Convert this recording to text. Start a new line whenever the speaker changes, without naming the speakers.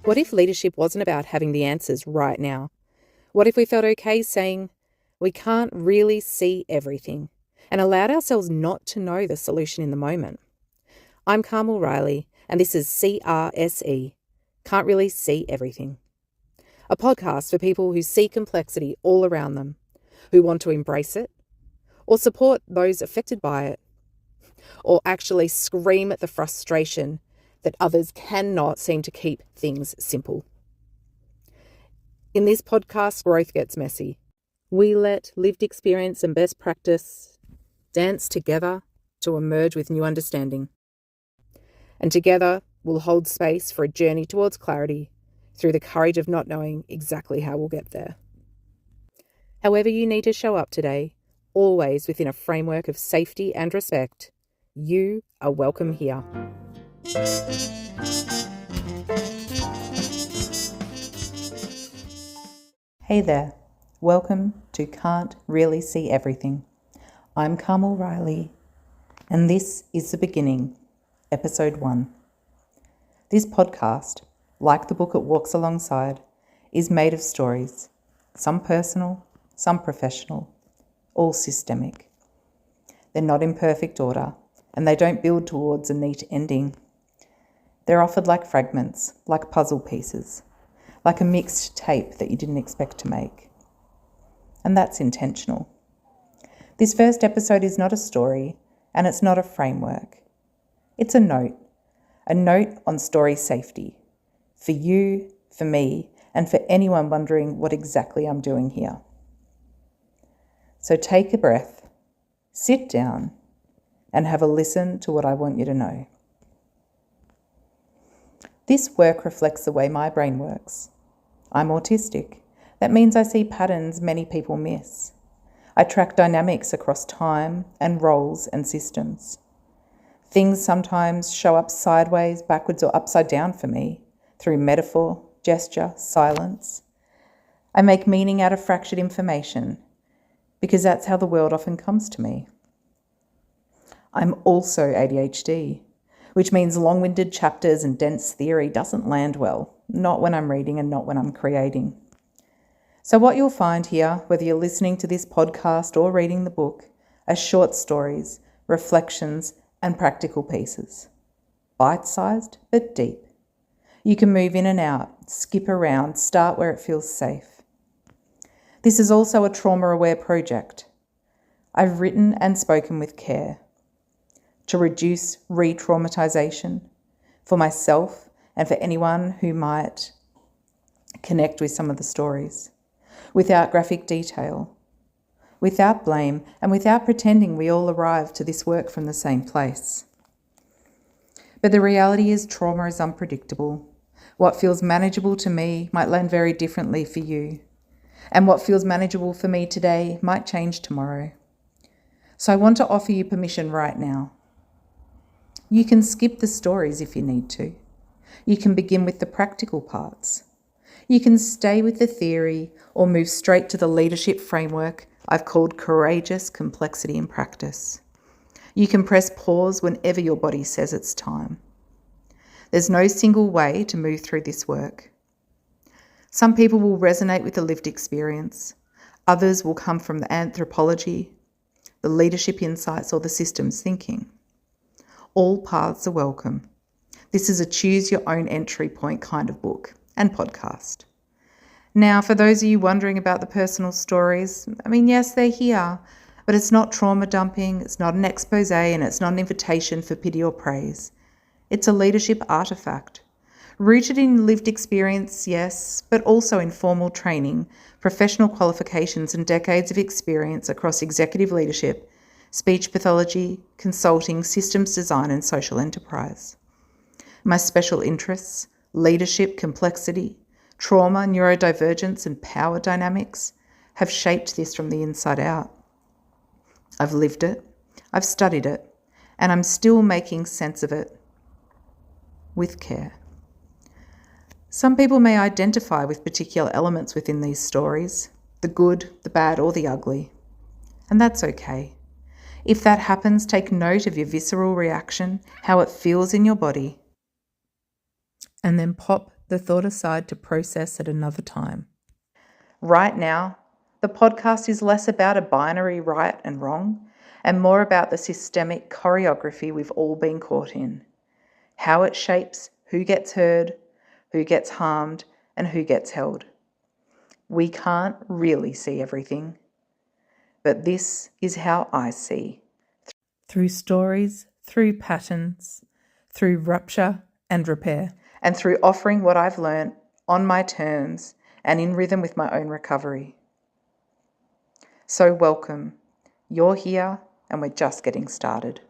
What if leadership wasn't about having the answers right now? What if we felt okay saying, we can't really see everything, and allowed ourselves not to know the solution in the moment? I'm Carmel Riley, and this is CRSE, Can't Really See Everything, a podcast for people who see complexity all around them, who want to embrace it, or support those affected by it, or actually scream at the frustration that others cannot seem to keep things simple. In this podcast, growth gets messy. We let lived experience and best practice dance together to emerge with new understanding. And together, we'll hold space for a journey towards clarity through the courage of not knowing exactly how we'll get there. However you need to show up today, always within a framework of safety and respect, you are welcome here. Hey there, welcome to Can't Really See Everything. I'm Carmel Riley, and this is the beginning, episode 1. This podcast, like the book it walks alongside, is made of stories, some personal, some professional, all systemic. They're not in perfect order, and they don't build towards a neat ending. They're offered like fragments, like puzzle pieces, like a mixed tape that you didn't expect to make. And that's intentional. This first episode is not a story, and it's not a framework. It's a note on story safety, for you, for me, and for anyone wondering what exactly I'm doing here. So take a breath, sit down, and have a listen to what I want you to know. This work reflects the way my brain works. I'm autistic. That means I see patterns many people miss. I track dynamics across time and roles and systems. Things sometimes show up sideways, backwards, or upside down for me through metaphor, gesture, silence. I make meaning out of fractured information because that's how the world often comes to me. I'm also ADHD, which means long-winded chapters and dense theory doesn't land well, not when I'm reading and not when I'm creating. So what you'll find here, whether you're listening to this podcast or reading the book, are short stories, reflections, and practical pieces. Bite-sized, but deep. You can move in and out, skip around, start where it feels safe. This is also a trauma-aware project. I've written and spoken with care to reduce re-traumatization for myself and for anyone who might connect with some of the stories, without graphic detail, without blame, and without pretending we all arrive to this work from the same place. But the reality is trauma is unpredictable. What feels manageable to me might land very differently for you, and what feels manageable for me today might change tomorrow. So I want to offer you permission right now. You can skip the stories if you need to. You can begin with the practical parts. You can stay with the theory or move straight to the leadership framework I've called courageous complexity in practice. You can press pause whenever your body says it's time. There's no single way to move through this work. Some people will resonate with the lived experience. Others will come from the anthropology, the leadership insights, or the systems thinking. All paths are welcome. This is a choose your own entry point kind of book and podcast. Now, for those of you wondering about the personal stories, yes, they're here, but it's not trauma dumping, it's not an expose, and it's not an invitation for pity or praise. It's a leadership artifact, rooted in lived experience, yes, but also in formal training, professional qualifications, and decades of experience across executive leadership, speech pathology, consulting, systems design, and social enterprise. My special interests, leadership, complexity, trauma, neurodivergence, and power dynamics, have shaped this from the inside out. I've lived it, I've studied it, and I'm still making sense of it with care. Some people may identify with particular elements within these stories, the good, the bad, or the ugly, and that's okay. If that happens, take note of your visceral reaction, how it feels in your body, and then pop the thought aside to process at another time. Right now, the podcast is less about a binary right and wrong and more about the systemic choreography we've all been caught in, how it shapes who gets heard, who gets harmed, and who gets held. We can't really see everything, but this is how I see. Through stories, through patterns, through rupture and repair. And through offering what I've learned on my terms and in rhythm with my own recovery. So welcome. You're here and we're just getting started.